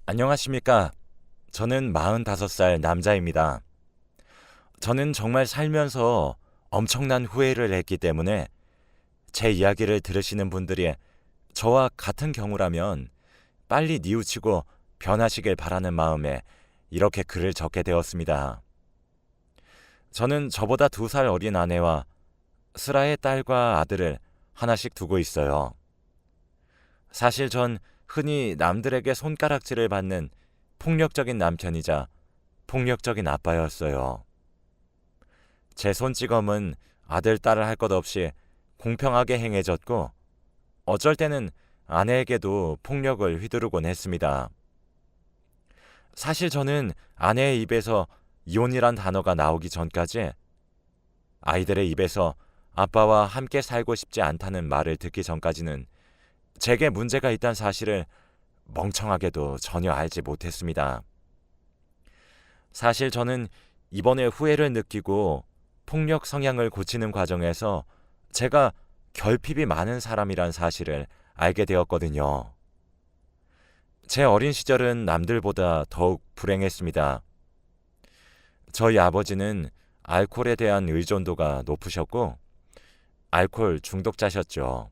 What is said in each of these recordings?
안녕하십니까. 저는 45살 남자입니다. 저는 정말 살면서 엄청난 후회를 했기 때문에 제 이야기를 들으시는 분들이 저와 같은 경우라면 빨리 뉘우치고 변하시길 바라는 마음에 이렇게 글을 적게 되었습니다. 저는 저보다 2살 어린 아내와 슬아의 딸과 아들을 하나씩 두고 있어요. 사실 전 흔히 남들에게 손가락질을 받는 폭력적인 남편이자 폭력적인 아빠였어요. 제 손찌검은 아들, 딸을 할 것 없이 공평하게 행해졌고 어쩔 때는 아내에게도 폭력을 휘두르곤 했습니다. 사실 저는 아내의 입에서 이혼이란 단어가 나오기 전까지 아이들의 입에서 아빠와 함께 살고 싶지 않다는 말을 듣기 전까지는 제게 문제가 있다는 사실을 멍청하게도 전혀 알지 못했습니다. 사실 저는 이번에 후회를 느끼고 폭력 성향을 고치는 과정에서 제가 결핍이 많은 사람이란 사실을 알게 되었거든요. 제 어린 시절은 남들보다 더욱 불행했습니다. 저희 아버지는 알코올에 대한 의존도가 높으셨고 알코올 중독자셨죠.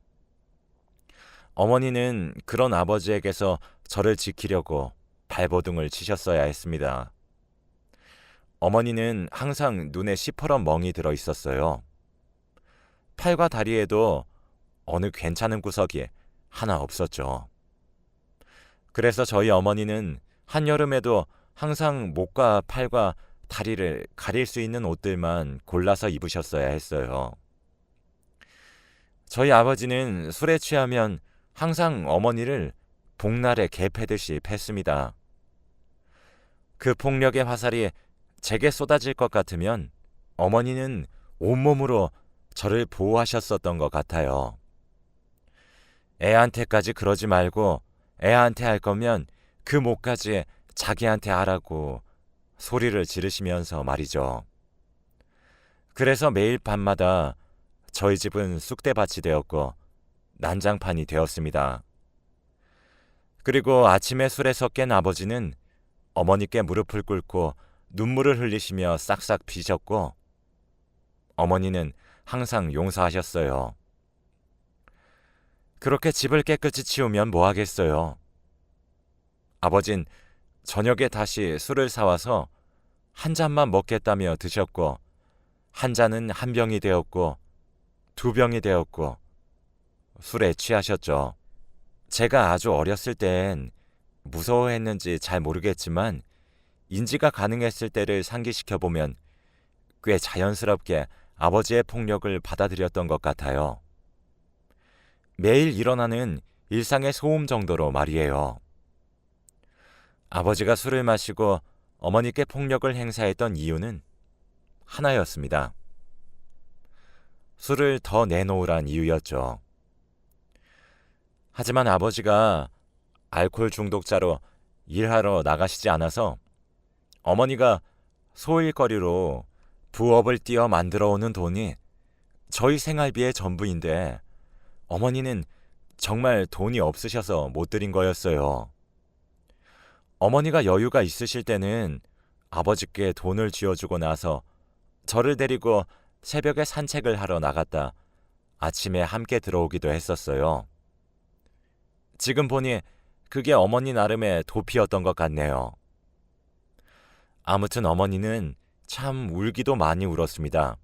어머니는 그런 아버지에게서 저를 지키려고 발버둥을 치셨어야 했습니다. 어머니는 항상 눈에 시퍼런 멍이 들어 있었어요. 팔과 다리에도 어느 괜찮은 구석이 하나 없었죠. 그래서 저희 어머니는 한여름에도 항상 목과 팔과 다리를 가릴 수 있는 옷들만 골라서 입으셨어야 했어요. 저희 아버지는 술에 취하면 항상 어머니를 복날에 개 패듯이 팼습니다. 그 폭력의 화살이 제게 쏟아질 것 같으면 어머니는 온몸으로 저를 보호하셨었던 것 같아요. 애한테까지 그러지 말고 애한테 할 거면 그 목까지 자기한테 하라고 소리를 지르시면서 말이죠. 그래서 매일 밤마다 저희 집은 쑥대밭이 되었고 난장판이 되었습니다. 그리고 아침에 술에서 깬 아버지는 어머니께 무릎을 꿇고 눈물을 흘리시며 싹싹 비셨고 어머니는 항상 용서하셨어요. 그렇게 집을 깨끗이 치우면 뭐 하겠어요. 아버진 저녁에 다시 술을 사와서 한 잔만 먹겠다며 드셨고 한 잔은 한 병이 되었고 2병이 되었고 술에 취하셨죠. 제가 아주 어렸을 땐 무서워했는지 잘 모르겠지만 인지가 가능했을 때를 상기시켜보면 꽤 자연스럽게 아버지의 폭력을 받아들였던 것 같아요. 매일 일어나는 일상의 소음 정도로 말이에요. 아버지가 술을 마시고 어머니께 폭력을 행사했던 이유는 하나였습니다. 술을 더 내놓으란 이유였죠. 하지만 아버지가 알코올 중독자로 일하러 나가시지 않아서 어머니가 소일거리로 부업을 띄어 만들어 오는 돈이 저희 생활비의 전부인데 어머니는 정말 돈이 없으셔서 못 드린 거였어요. 어머니가 여유가 있으실 때는 아버지께 돈을 쥐어주고 나서 저를 데리고 새벽에 산책을 하러 나갔다 아침에 함께 들어오기도 했었어요. 지금 보니 그게 어머니 나름의 도피였던 것 같네요. 아무튼 어머니는 참 울기도 많이 울었습니다.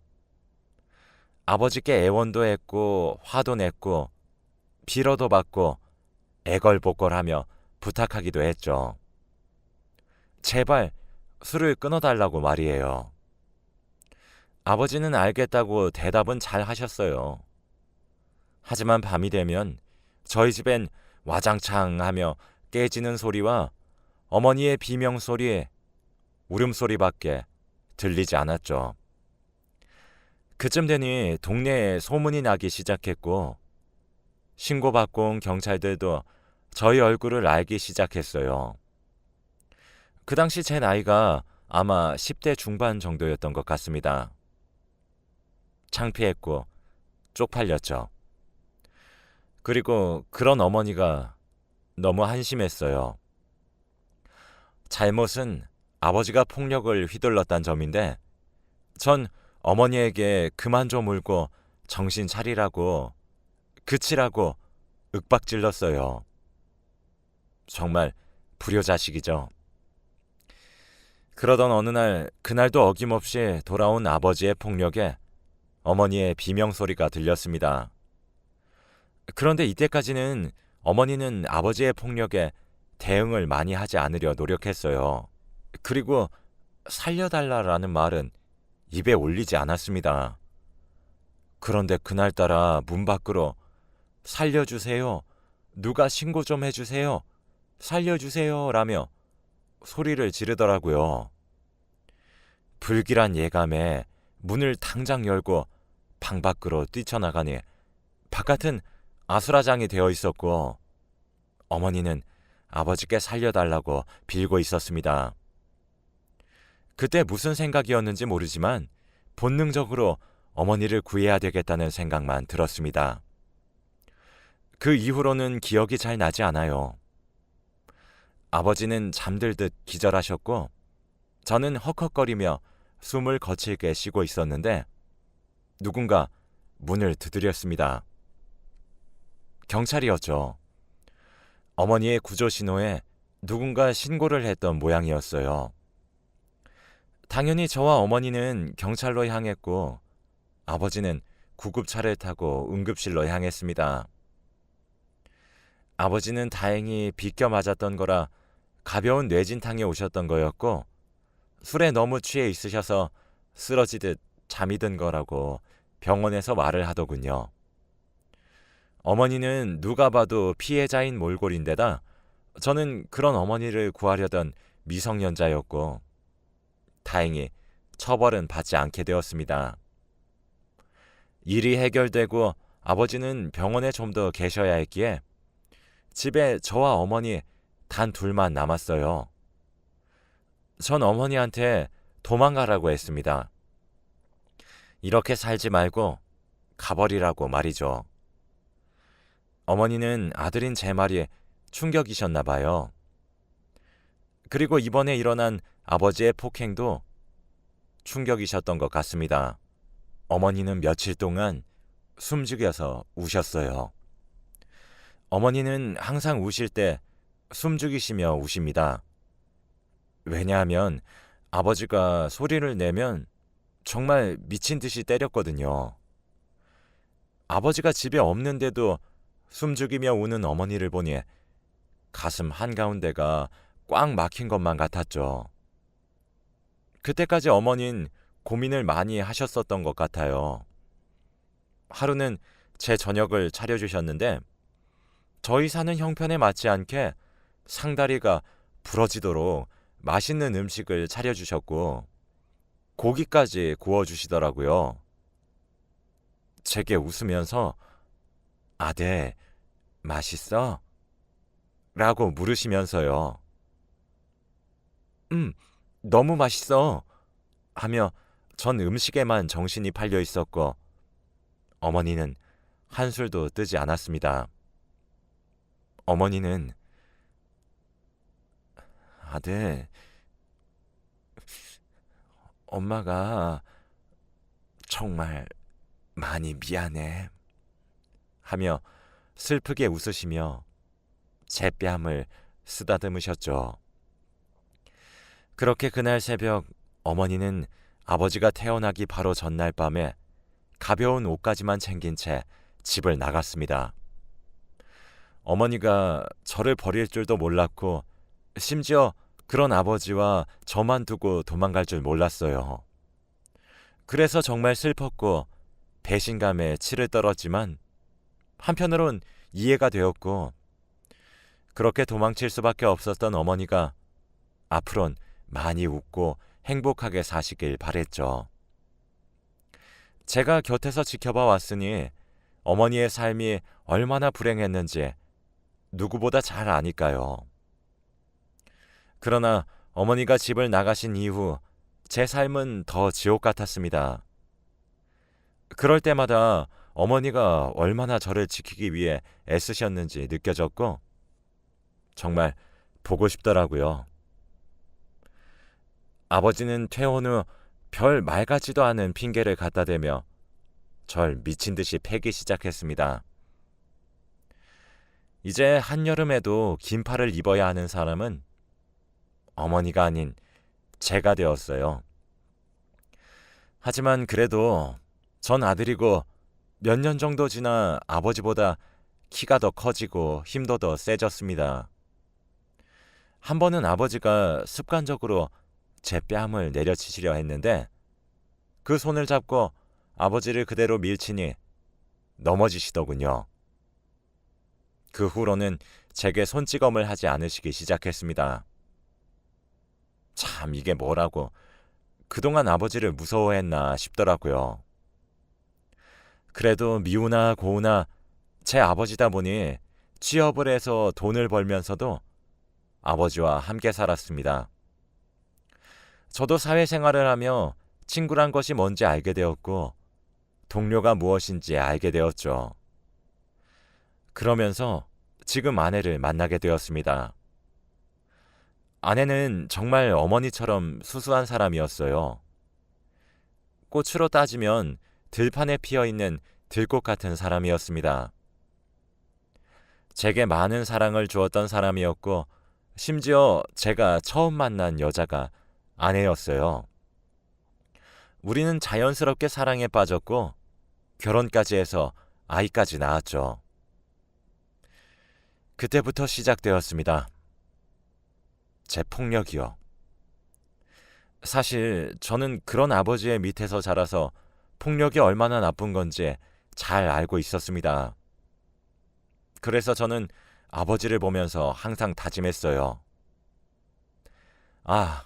아버지께 애원도 했고 화도 냈고 빌어도 받고 애걸복걸하며 부탁하기도 했죠. 제발 술을 끊어달라고 말이에요. 아버지는 알겠다고 대답은 잘 하셨어요. 하지만 밤이 되면 저희 집엔 와장창 하며 깨지는 소리와 어머니의 비명소리, 울음소리밖에 들리지 않았죠. 그쯤 되니 동네에 소문이 나기 시작했고 신고받고 온 경찰들도 저희 얼굴을 알기 시작했어요. 그 당시 제 나이가 아마 10대 중반 정도였던 것 같습니다. 창피했고 쪽팔렸죠. 그리고 그런 어머니가 너무 한심했어요. 잘못은 아버지가 폭력을 휘둘렀단 점인데 전 어머니에게 그만 좀 울고 정신 차리라고 그치라고 윽박질렀어요. 정말 불효자식이죠. 그러던 어느 날 그날도 어김없이 돌아온 아버지의 폭력에 어머니의 비명소리가 들렸습니다. 그런데 이때까지는 어머니는 아버지의 폭력에 대응을 많이 하지 않으려 노력했어요. 그리고 살려달라라는 말은 입에 올리지 않았습니다. 그런데 그날따라 문 밖으로 살려주세요. 누가 신고 좀 해주세요. 살려주세요. 라며 소리를 지르더라고요. 불길한 예감에 문을 당장 열고 방 밖으로 뛰쳐나가니 바깥은 아수라장이 되어 있었고 어머니는 아버지께 살려달라고 빌고 있었습니다. 그때 무슨 생각이었는지 모르지만 본능적으로 어머니를 구해야 되겠다는 생각만 들었습니다. 그 이후로는 기억이 잘 나지 않아요. 아버지는 잠들듯 기절하셨고 저는 헉헉거리며 숨을 거칠게 쉬고 있었는데 누군가 문을 두드렸습니다. 경찰이었죠. 어머니의 구조 신호에 누군가 신고를 했던 모양이었어요. 당연히 저와 어머니는 경찰로 향했고 아버지는 구급차를 타고 응급실로 향했습니다. 아버지는 다행히 비껴 맞았던 거라 가벼운 뇌진탕에 오셨던 거였고 술에 너무 취해 있으셔서 쓰러지듯 잠이 든 거라고 병원에서 말을 하더군요. 어머니는 누가 봐도 피해자인 몰골인데다 저는 그런 어머니를 구하려던 미성년자였고 다행히 처벌은 받지 않게 되었습니다. 일이 해결되고 아버지는 병원에 좀 더 계셔야 했기에 집에 저와 어머니 단 둘만 남았어요. 전 어머니한테 도망가라고 했습니다. 이렇게 살지 말고 가버리라고 말이죠. 어머니는 아들인 제 말이 충격이셨나 봐요. 그리고 이번에 일어난 아버지의 폭행도 충격이셨던 것 같습니다. 어머니는 며칠 동안 숨죽여서 우셨어요. 어머니는 항상 우실 때 숨죽이시며 우십니다. 왜냐하면 아버지가 소리를 내면 정말 미친 듯이 때렸거든요. 아버지가 집에 없는데도 숨죽이며 우는 어머니를 보니 가슴 한가운데가 꽉 막힌 것만 같았죠. 그때까지 어머니는 고민을 많이 하셨었던 것 같아요. 하루는 제 저녁을 차려주셨는데 저희 사는 형편에 맞지 않게 상다리가 부러지도록 맛있는 음식을 차려주셨고 고기까지 구워주시더라고요. 제게 웃으면서 아들 맛있어? 라고 물으시면서요. 너무 맛있어 하며 전 음식에만 정신이 팔려 있었고 어머니는 한술도 뜨지 않았습니다. 어머니는 아들, 엄마가 정말 많이 미안해 하며 슬프게 웃으시며 제 뺨을 쓰다듬으셨죠. 그렇게 그날 새벽 어머니는 아버지가 태어나기 바로 전날 밤에 가벼운 옷까지만 챙긴 채 집을 나갔습니다. 어머니가 저를 버릴 줄도 몰랐고 심지어 그런 아버지와 저만 두고 도망갈 줄 몰랐어요. 그래서 정말 슬펐고 배신감에 치를 떨었지만 한편으론 이해가 되었고 그렇게 도망칠 수밖에 없었던 어머니가 앞으론 많이 웃고 행복하게 사시길 바랬죠. 제가 곁에서 지켜봐 왔으니 어머니의 삶이 얼마나 불행했는지 누구보다 잘 아니까요. 그러나 어머니가 집을 나가신 이후 제 삶은 더 지옥 같았습니다. 그럴 때마다 어머니가 얼마나 저를 지키기 위해 애쓰셨는지 느껴졌고 정말 보고 싶더라고요. 아버지는 퇴원 후 별 말 같지도 않은 핑계를 갖다 대며 절 미친 듯이 패기 시작했습니다. 이제 한여름에도 긴팔을 입어야 하는 사람은 어머니가 아닌 제가 되었어요. 하지만 그래도 전 아들이고 몇 년 정도 지나 아버지보다 키가 더 커지고 힘도 더 세졌습니다. 한 번은 아버지가 습관적으로 제 뺨을 내려치시려 했는데 그 손을 잡고 아버지를 그대로 밀치니 넘어지시더군요. 그 후로는 제게 손찌검을 하지 않으시기 시작했습니다. 참 이게 뭐라고 그동안 아버지를 무서워했나 싶더라고요. 그래도 미우나 고우나 제 아버지다 보니 취업을 해서 돈을 벌면서도 아버지와 함께 살았습니다. 저도 사회생활을 하며 친구란 것이 뭔지 알게 되었고 동료가 무엇인지 알게 되었죠. 그러면서 지금 아내를 만나게 되었습니다. 아내는 정말 어머니처럼 수수한 사람이었어요. 꽃으로 따지면 들판에 피어있는 들꽃 같은 사람이었습니다. 제게 많은 사랑을 주었던 사람이었고 심지어 제가 처음 만난 여자가 아내였어요. 우리는 자연스럽게 사랑에 빠졌고 결혼까지 해서 아이까지 낳았죠. 그때부터 시작되었습니다. 제 폭력이요. 사실 저는 그런 아버지의 밑에서 자라서 폭력이 얼마나 나쁜 건지 잘 알고 있었습니다. 그래서 저는 아버지를 보면서 항상 다짐했어요. 아,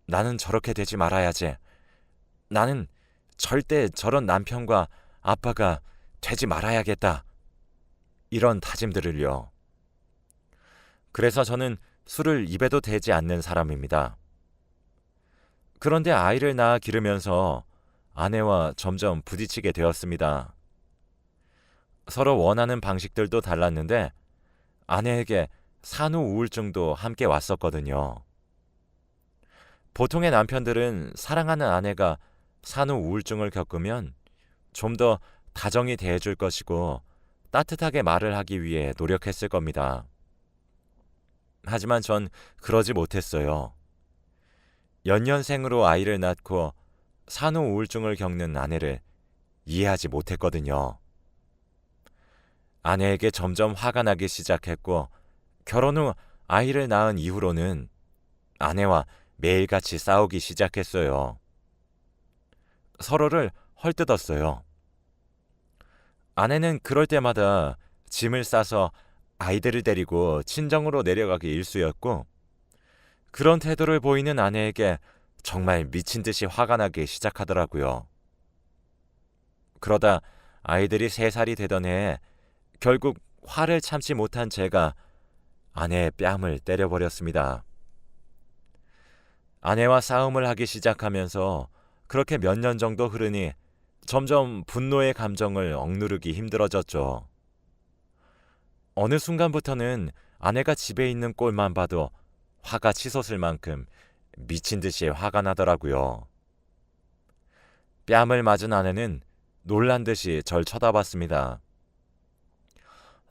나는 저렇게 되지 말아야지. 나는 절대 저런 남편과 아빠가 되지 말아야겠다. 이런 다짐들을요. 그래서 저는 술을 입에도 대지 않는 사람입니다. 그런데 아이를 낳아 기르면서 아내와 점점 부딪히게 되었습니다. 서로 원하는 방식들도 달랐는데 아내에게 산후 우울증도 함께 왔었거든요. 보통의 남편들은 사랑하는 아내가 산후 우울증을 겪으면 좀 더 다정히 대해줄 것이고 따뜻하게 말을 하기 위해 노력했을 겁니다. 하지만 전 그러지 못했어요. 연년생으로 아이를 낳고 산후 우울증을 겪는 아내를 이해하지 못했거든요. 아내에게 점점 화가 나기 시작했고 결혼 후 아이를 낳은 이후로는 아내와 매일같이 싸우기 시작했어요. 서로를 헐뜯었어요. 아내는 그럴 때마다 짐을 싸서 아이들을 데리고 친정으로 내려가기 일쑤였고 그런 태도를 보이는 아내에게 정말 미친 듯이 화가 나기 시작하더라고요. 그러다 아이들이 3살이 되던 해에 결국 화를 참지 못한 제가 아내의 뺨을 때려버렸습니다. 아내와 싸움을 하기 시작하면서 그렇게 몇 년 정도 흐르니 점점 분노의 감정을 억누르기 힘들어졌죠. 어느 순간부터는 아내가 집에 있는 꼴만 봐도 화가 치솟을 만큼 미친 듯이 화가 나더라고요. 뺨을 맞은 아내는 놀란 듯이 절 쳐다봤습니다.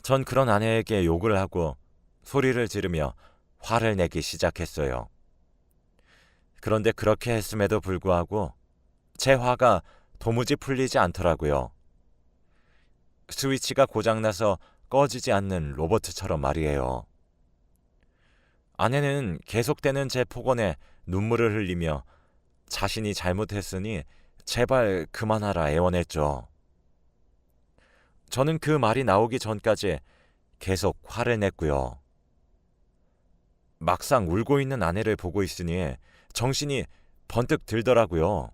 전 그런 아내에게 욕을 하고 소리를 지르며 화를 내기 시작했어요. 그런데 그렇게 했음에도 불구하고 제 화가 도무지 풀리지 않더라고요. 스위치가 고장나서 꺼지지 않는 로봇처럼 말이에요. 아내는 계속되는 제 폭언에 눈물을 흘리며 자신이 잘못했으니 제발 그만하라 애원했죠. 저는 그 말이 나오기 전까지 계속 화를 냈고요. 막상 울고 있는 아내를 보고 있으니 정신이 번뜩 들더라고요.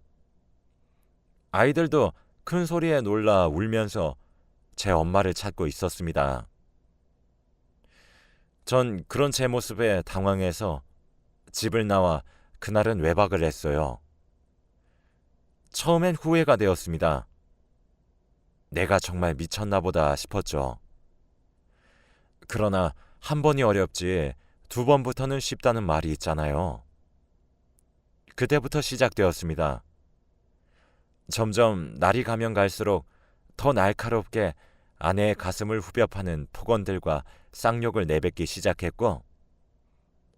아이들도 큰 소리에 놀라 울면서 제 엄마를 찾고 있었습니다. 전 그런 제 모습에 당황해서 집을 나와 그날은 외박을 했어요. 처음엔 후회가 되었습니다. 내가 정말 미쳤나 보다 싶었죠. 그러나 한 번이 어렵지 2번부터는 쉽다는 말이 있잖아요. 그때부터 시작되었습니다. 점점 날이 가면 갈수록 더 날카롭게 아내의 가슴을 후벼 파는 폭언들과 쌍욕을 내뱉기 시작했고,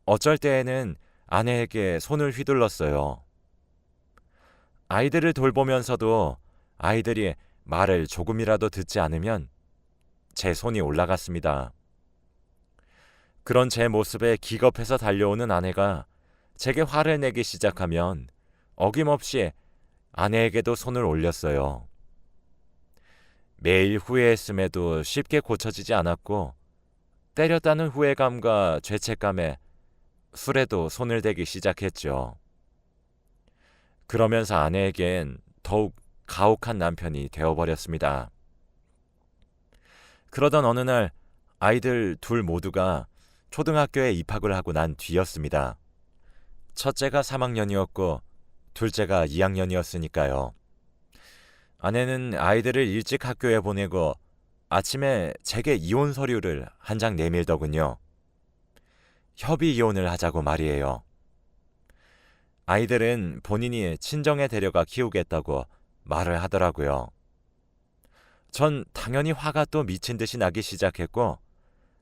어쩔 때에는 아내에게 손을 휘둘렀어요. 아이들을 돌보면서도 아이들이 말을 조금이라도 듣지 않으면 제 손이 올라갔습니다. 그런 제 모습에 기겁해서 달려오는 아내가 제게 화를 내기 시작하면 어김없이 아내에게도 손을 올렸어요. 매일 후회했음에도 쉽게 고쳐지지 않았고, 때렸다는 후회감과 죄책감에 술에도 손을 대기 시작했죠. 그러면서 아내에겐 더욱 가혹한 남편이 되어버렸습니다. 그러던 어느 날 아이들 둘 모두가 초등학교에 입학을 하고 난 뒤였습니다. 첫째가 3학년이었고 둘째가 2학년이었으니까요. 아내는 아이들을 일찍 학교에 보내고 아침에 제게 이혼 서류를 한 장 내밀더군요. 협의 이혼을 하자고 말이에요. 아이들은 본인이 친정에 데려가 키우겠다고 말을 하더라고요. 전 당연히 화가 또 미친 듯이 나기 시작했고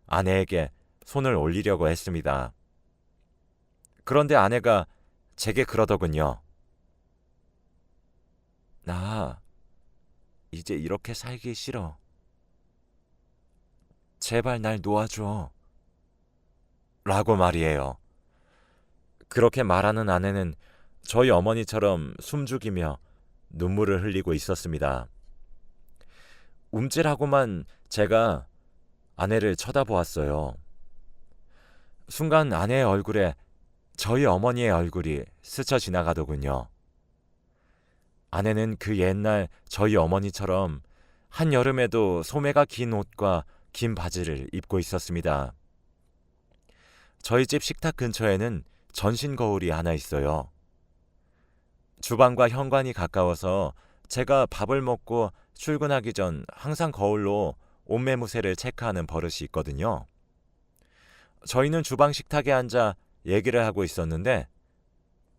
아내에게 손을 올리려고 했습니다. 그런데 아내가 제게 그러더군요. 나 이제 이렇게 살기 싫어. 제발 날 놓아줘. 라고 말이에요. 그렇게 말하는 아내는 저희 어머니처럼 숨죽이며 눈물을 흘리고 있었습니다. 움찔하고만 제가 아내를 쳐다보았어요. 순간 아내의 얼굴에 저희 어머니의 얼굴이 스쳐 지나가더군요. 아내는 그 옛날 저희 어머니처럼 한여름에도 소매가 긴 옷과 긴 바지를 입고 있었습니다. 저희 집 식탁 근처에는 전신 거울이 하나 있어요. 주방과 현관이 가까워서 제가 밥을 먹고 출근하기 전 항상 거울로 옷매무새를 체크하는 버릇이 있거든요. 저희는 주방 식탁에 앉아 얘기를 하고 있었는데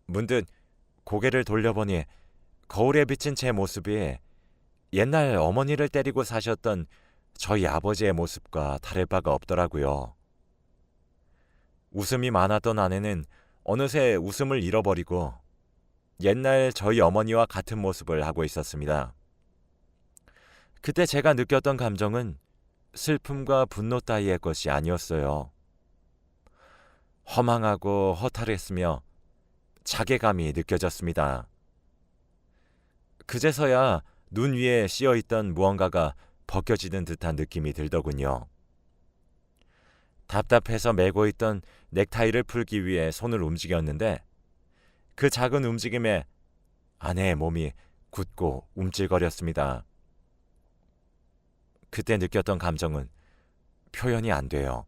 문득 고개를 돌려보니 거울에 비친 제 모습이 옛날 어머니를 때리고 사셨던 저희 아버지의 모습과 다를 바가 없더라고요. 웃음이 많았던 아내는 어느새 웃음을 잃어버리고 옛날 저희 어머니와 같은 모습을 하고 있었습니다. 그때 제가 느꼈던 감정은 슬픔과 분노 따위의 것이 아니었어요. 허망하고 허탈했으며 자괴감이 느껴졌습니다. 그제서야 눈 위에 씌어있던 무언가가 벗겨지는 듯한 느낌이 들더군요. 답답해서 메고 있던 넥타이를 풀기 위해 손을 움직였는데 그 작은 움직임에 아내의 몸이 굳고 움찔거렸습니다. 그때 느꼈던 감정은 표현이 안 돼요.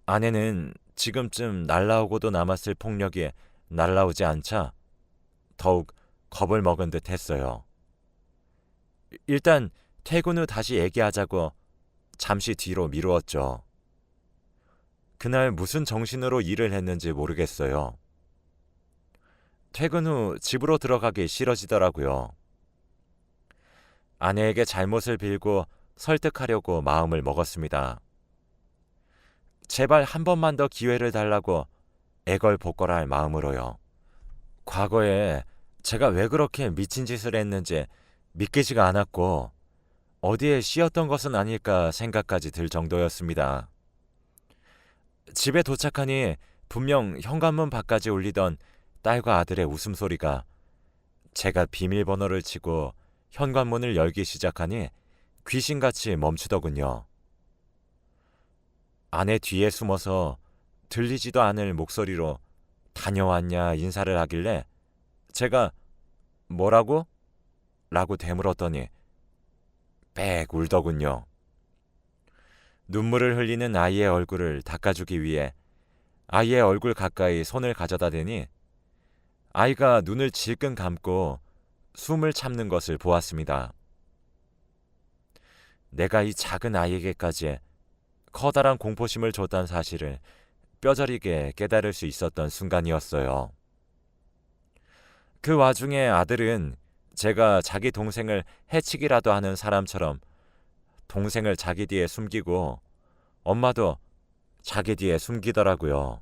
아내는 지금쯤 날라오고도 남았을 폭력이 날라오지 않자 더욱 겁을 먹은 듯 했어요. 일단 퇴근 후 다시 얘기하자고 잠시 뒤로 미루었죠. 그날 무슨 정신으로 일을 했는지 모르겠어요. 퇴근 후 집으로 들어가기 싫어지더라고요. 아내에게 잘못을 빌고 설득하려고 마음을 먹었습니다. 제발 한 번만 더 기회를 달라고 애걸복걸할 마음으로요. 과거에 제가 왜 그렇게 미친 짓을 했는지 믿기지가 않았고 어디에 씌었던 것은 아닐까 생각까지 들 정도였습니다. 집에 도착하니 분명 현관문 밖까지 울리던 딸과 아들의 웃음소리가 제가 비밀번호를 치고 현관문을 열기 시작하니 귀신같이 멈추더군요. 아내 뒤에 숨어서 들리지도 않을 목소리로 다녀왔냐 인사를 하길래 제가 뭐라고? 라고 되물었더니 빽 울더군요. 눈물을 흘리는 아이의 얼굴을 닦아주기 위해 아이의 얼굴 가까이 손을 가져다 대니 아이가 눈을 질끈 감고 숨을 참는 것을 보았습니다. 내가 이 작은 아이에게까지 커다란 공포심을 줬다는 사실을 뼈저리게 깨달을 수 있었던 순간이었어요. 그 와중에 아들은 제가 자기 동생을 해치기라도 하는 사람처럼 동생을 자기 뒤에 숨기고 엄마도 자기 뒤에 숨기더라고요.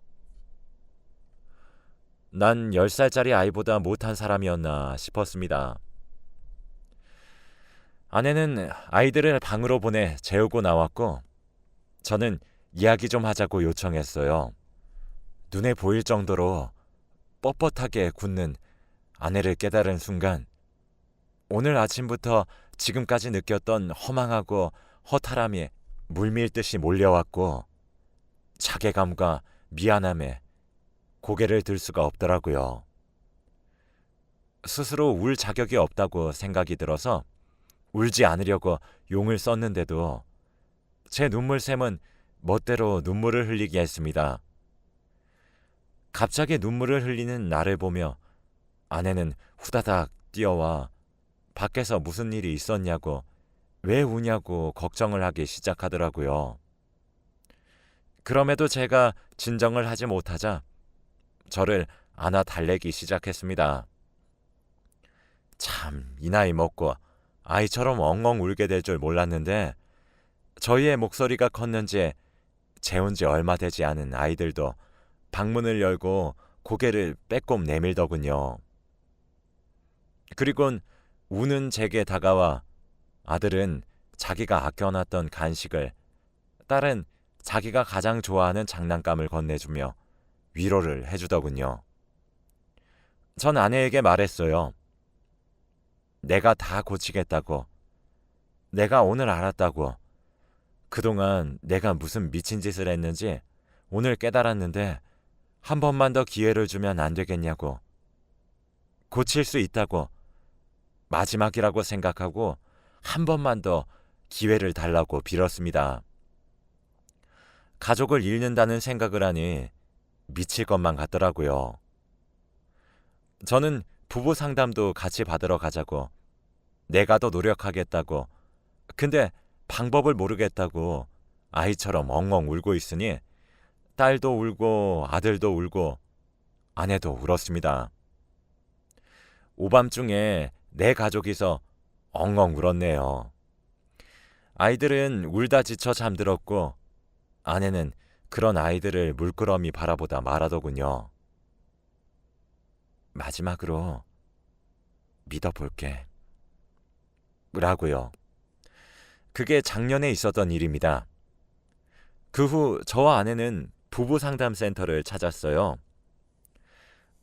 난 10살짜리 아이보다 못한 사람이었나 싶었습니다. 아내는 아이들을 방으로 보내 재우고 나왔고 저는 이야기 좀 하자고 요청했어요. 눈에 보일 정도로 뻣뻣하게 굳는 아내를 깨달은 순간 오늘 아침부터 지금까지 느꼈던 허망하고 허탈함이 물밀듯이 몰려왔고 자괴감과 미안함에 고개를 들 수가 없더라고요. 스스로 울 자격이 없다고 생각이 들어서 울지 않으려고 용을 썼는데도 제 눈물샘은 멋대로 눈물을 흘리게 했습니다. 갑자기 눈물을 흘리는 나를 보며 아내는 후다닥 뛰어와 밖에서 무슨 일이 있었냐고 왜 우냐고 걱정을 하기 시작하더라고요. 그럼에도 제가 진정을 하지 못하자 저를 안아 달래기 시작했습니다. 참, 이 나이 먹고 아이처럼 엉엉 울게 될 줄 몰랐는데 저희의 목소리가 컸는지 재운 지 얼마 되지 않은 아이들도 방문을 열고 고개를 빼꼼 내밀더군요. 그리곤 우는 제게 다가와 아들은 자기가 아껴놨던 간식을, 딸은 자기가 가장 좋아하는 장난감을 건네주며 위로를 해주더군요. 전 아내에게 말했어요. 내가 다 고치겠다고. 내가 오늘 알았다고. 그동안 내가 무슨 미친 짓을 했는지 오늘 깨달았는데 한 번만 더 기회를 주면 안 되겠냐고. 고칠 수 있다고. 마지막이라고 생각하고 한 번만 더 기회를 달라고 빌었습니다. 가족을 잃는다는 생각을 하니 미칠 것만 같더라고요. 저는 부부 상담도 같이 받으러 가자고, 내가 더 노력하겠다고, 근데 방법을 모르겠다고 아이처럼 엉엉 울고 있으니 딸도 울고 아들도 울고 아내도 울었습니다. 오밤중에 내 가족이서 엉엉 울었네요. 아이들은 울다 지쳐 잠들었고 아내는 그런 아이들을 물끄러미 바라보다 말하더군요. 마지막으로 믿어볼게. 라고요. 그게 작년에 있었던 일입니다. 그 후 저와 아내는 부부 상담센터를 찾았어요.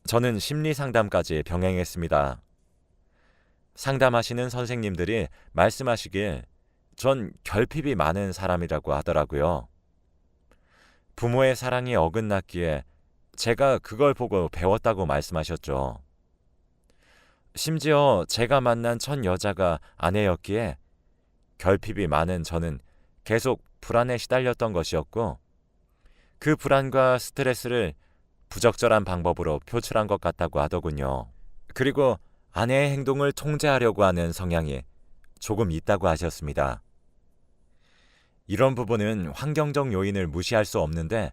저는 심리 상담까지 병행했습니다. 상담하시는 선생님들이 말씀하시길 전 결핍이 많은 사람이라고 하더라고요. 부모의 사랑이 어긋났기에 제가 그걸 보고 배웠다고 말씀하셨죠. 심지어 제가 만난 첫 여자가 아내였기에 결핍이 많은 저는 계속 불안에 시달렸던 것이었고 그 불안과 스트레스를 부적절한 방법으로 표출한 것 같다고 하더군요. 그리고 아내의 행동을 통제하려고 하는 성향이 조금 있다고 하셨습니다. 이런 부분은 환경적 요인을 무시할 수 없는데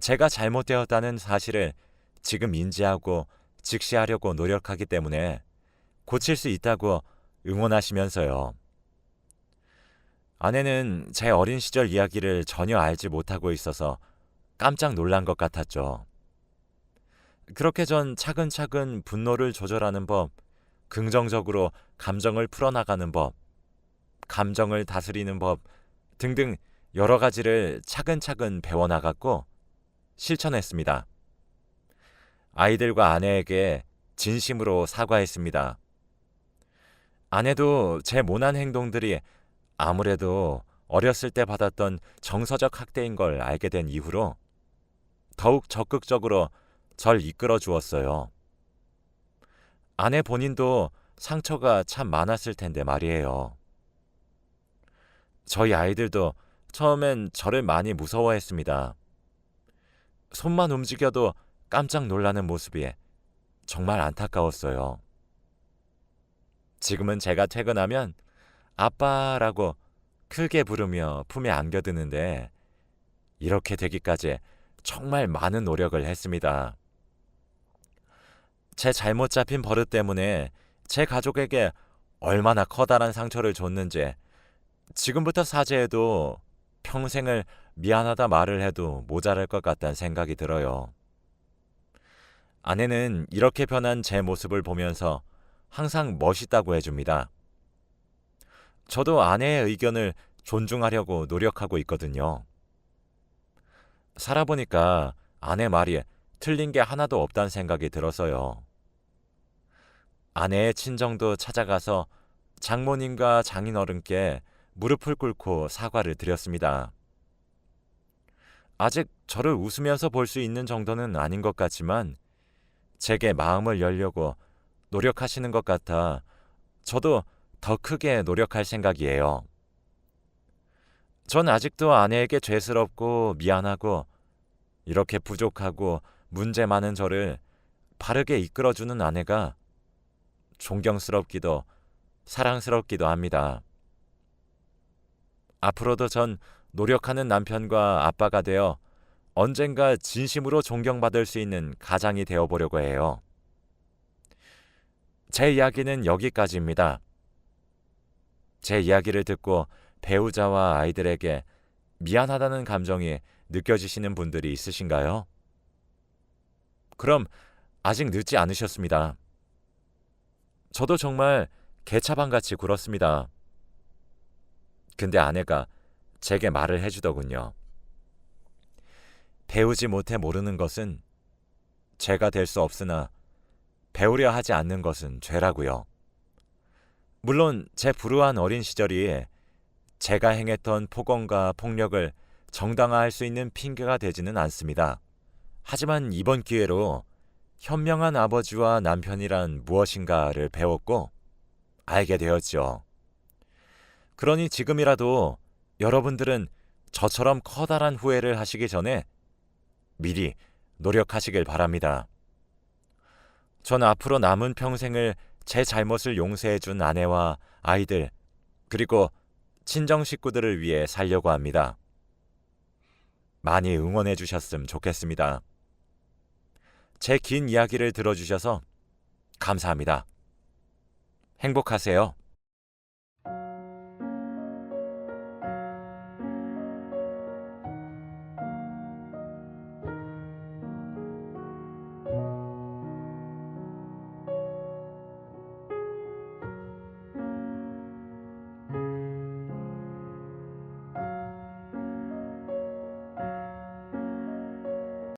제가 잘못되었다는 사실을 지금 인지하고 직시하려고 노력하기 때문에 고칠 수 있다고 응원하시면서요. 아내는 제 어린 시절 이야기를 전혀 알지 못하고 있어서 깜짝 놀란 것 같았죠. 그렇게 전 차근차근 분노를 조절하는 법, 긍정적으로 감정을 풀어나가는 법, 감정을 다스리는 법 등등 여러 가지를 차근차근 배워나갔고 실천했습니다. 아이들과 아내에게 진심으로 사과했습니다. 아내도 제 모난 행동들이 아무래도 어렸을 때 받았던 정서적 학대인 걸 알게 된 이후로 더욱 적극적으로 절 이끌어 주었어요. 아내 본인도 상처가 참 많았을 텐데 말이에요. 저희 아이들도 처음엔 저를 많이 무서워했습니다. 손만 움직여도 깜짝 놀라는 모습이 정말 안타까웠어요. 지금은 제가 퇴근하면 아빠라고 크게 부르며 품에 안겨드는데 이렇게 되기까지 정말 많은 노력을 했습니다. 제 잘못 잡힌 버릇 때문에 제 가족에게 얼마나 커다란 상처를 줬는지 지금부터 사죄해도 평생을 미안하다 말을 해도 모자랄 것 같다는 생각이 들어요. 아내는 이렇게 변한 제 모습을 보면서 항상 멋있다고 해줍니다. 저도 아내의 의견을 존중하려고 노력하고 있거든요. 살아보니까 아내 말이 틀린 게 하나도 없다는 생각이 들어서요. 아내의 친정도 찾아가서 장모님과 장인어른께 무릎을 꿇고 사과를 드렸습니다. 아직 저를 웃으면서 볼 수 있는 정도는 아닌 것 같지만 제게 마음을 열려고 노력하시는 것 같아 저도 더 크게 노력할 생각이에요. 전 아직도 아내에게 죄스럽고 미안하고 이렇게 부족하고 문제 많은 저를 바르게 이끌어주는 아내가 존경스럽기도 사랑스럽기도 합니다. 앞으로도 전 노력하는 남편과 아빠가 되어 언젠가 진심으로 존경받을 수 있는 가장이 되어보려고 해요. 제 이야기는 여기까지입니다. 제 이야기를 듣고 배우자와 아이들에게 미안하다는 감정이 느껴지시는 분들이 있으신가요? 그럼 아직 늦지 않으셨습니다. 저도 정말 개차반같이 굴었습니다. 근데 아내가 제게 말을 해주더군요. 배우지 못해 모르는 것은 죄가 될 수 없으나 배우려 하지 않는 것은 죄라고요. 물론 제 불우한 어린 시절이 제가 행했던 폭언과 폭력을 정당화할 수 있는 핑계가 되지는 않습니다. 하지만 이번 기회로 현명한 아버지와 남편이란 무엇인가를 배웠고 알게 되었죠. 그러니 지금이라도 여러분들은 저처럼 커다란 후회를 하시기 전에 미리 노력하시길 바랍니다. 전 앞으로 남은 평생을 제 잘못을 용서해 준 아내와 아이들 그리고 친정 식구들을 위해 살려고 합니다. 많이 응원해 주셨으면 좋겠습니다. 제 긴 이야기를 들어주셔서 감사합니다. 행복하세요.